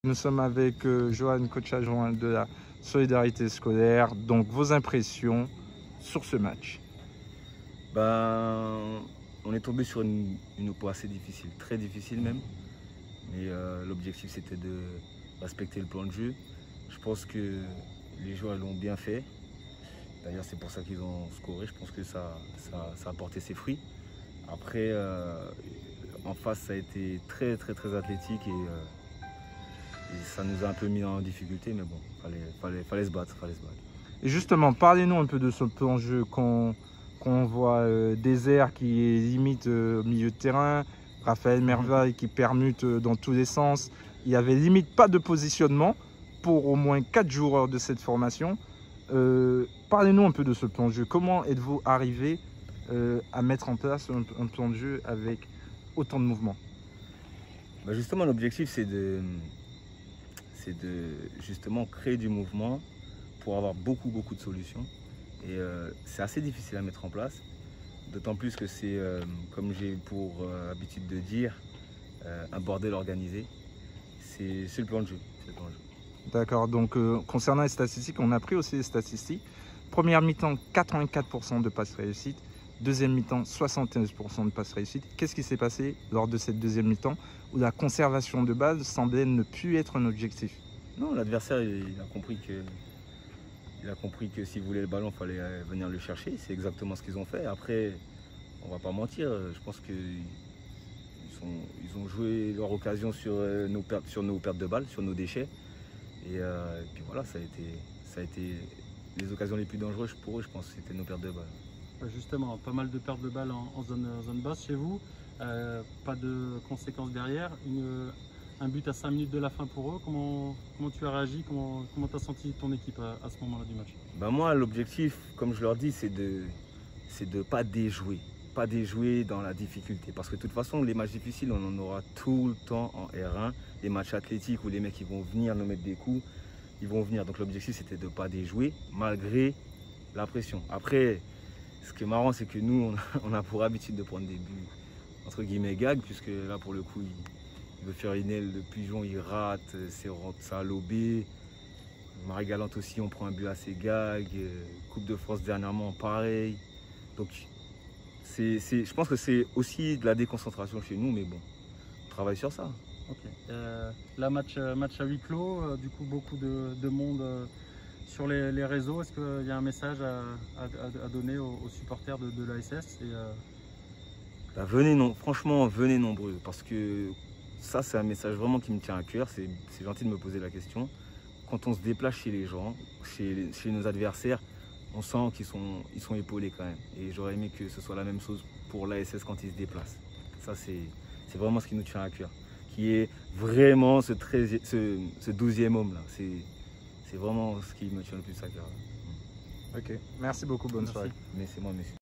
Nous sommes avec Johan, coach adjoint de la solidarité scolaire. Donc, vos impressions sur ce match? On est tombé sur une oppo assez difficile, très difficile même. Mais l'objectif c'était de respecter le plan de jeu. Je pense que les joueurs l'ont bien fait. D'ailleurs c'est pour ça qu'ils ont scoré. Je pense que ça a porté ses fruits. Après en face ça a été très athlétique et ça nous a un peu mis en difficulté. Mais bon, fallait se battre. Et justement, parlez-nous un peu de ce plan de jeu qu'on voit Désert qui est limite au milieu de terrain, Raphaël Merveille qui permute dans tous les sens. Il n'y avait limite pas de positionnement pour au moins 4 joueurs de cette formation. Parlez-nous un peu de ce plan de jeu. Comment êtes-vous arrivé à mettre en place un plan de jeu avec autant de mouvements? Justement, l'objectif c'est de justement créer du mouvement pour avoir beaucoup de solutions. Et c'est assez difficile à mettre en place, d'autant plus que c'est, comme j'ai pour habitude de dire, un bordel organisé. C'est le plan de jeu. D'accord, donc concernant les statistiques, on a pris aussi les statistiques. Première mi-temps, 84% de passes réussites. Deuxième mi-temps, 71% de passes réussites. Qu'est-ce qui s'est passé lors de cette deuxième mi-temps où la conservation de balles semblait ne plus être un objectif? Non, l'adversaire il a compris que s'il voulait le ballon, il fallait venir le chercher. C'est exactement ce qu'ils ont fait. Après, on va pas mentir, je pense qu'ils ont joué leur occasion sur nos pertes de balles, sur nos déchets. Et puis voilà, ça a été les occasions les plus dangereuses pour eux, je pense, c'était nos pertes de balles. Justement, pas mal de pertes de balles en zone basse chez vous, pas de conséquences derrière. Un but à 5 minutes de la fin pour eux, comment tu as réagi, comment tu as senti ton équipe à ce moment-là du match? Moi, l'objectif, comme je leur dis, c'est de pas déjouer dans la difficulté. Parce que de toute façon, les matchs difficiles, on en aura tout le temps en R1. Les matchs athlétiques où les mecs ils vont venir nous mettre des coups, ils vont venir. Donc l'objectif, c'était de ne pas déjouer malgré la pression. Après, ce qui est marrant, c'est que nous, on a pour habitude de prendre des buts entre guillemets gag, puisque là, pour le coup, il veut faire une aile de pigeon, il rate, ça a lobé. Marie-Galante aussi, on prend un but assez gag. Coupe de France dernièrement, pareil. Donc, je pense que c'est aussi de la déconcentration chez nous, mais bon, on travaille sur ça. Ok. Là, match à huis clos, du coup, beaucoup de monde sur les réseaux. Est-ce qu'il y a un message à donner aux supporters de l'ASS Franchement, venez nombreux, parce que ça, c'est un message vraiment qui me tient à cœur. C'est gentil de me poser la question. Quand on se déplace chez les gens, chez nos adversaires, on sent qu'ils sont épaulés quand même. Et j'aurais aimé que ce soit la même chose pour l'ASS quand ils se déplacent. Ça, c'est vraiment ce qui nous tient à cœur. Qui est vraiment ce 12e homme là. C'est vraiment ce qui me tient le plus à cœur. Ok, merci beaucoup, bonne soirée. Mais c'est moi, monsieur.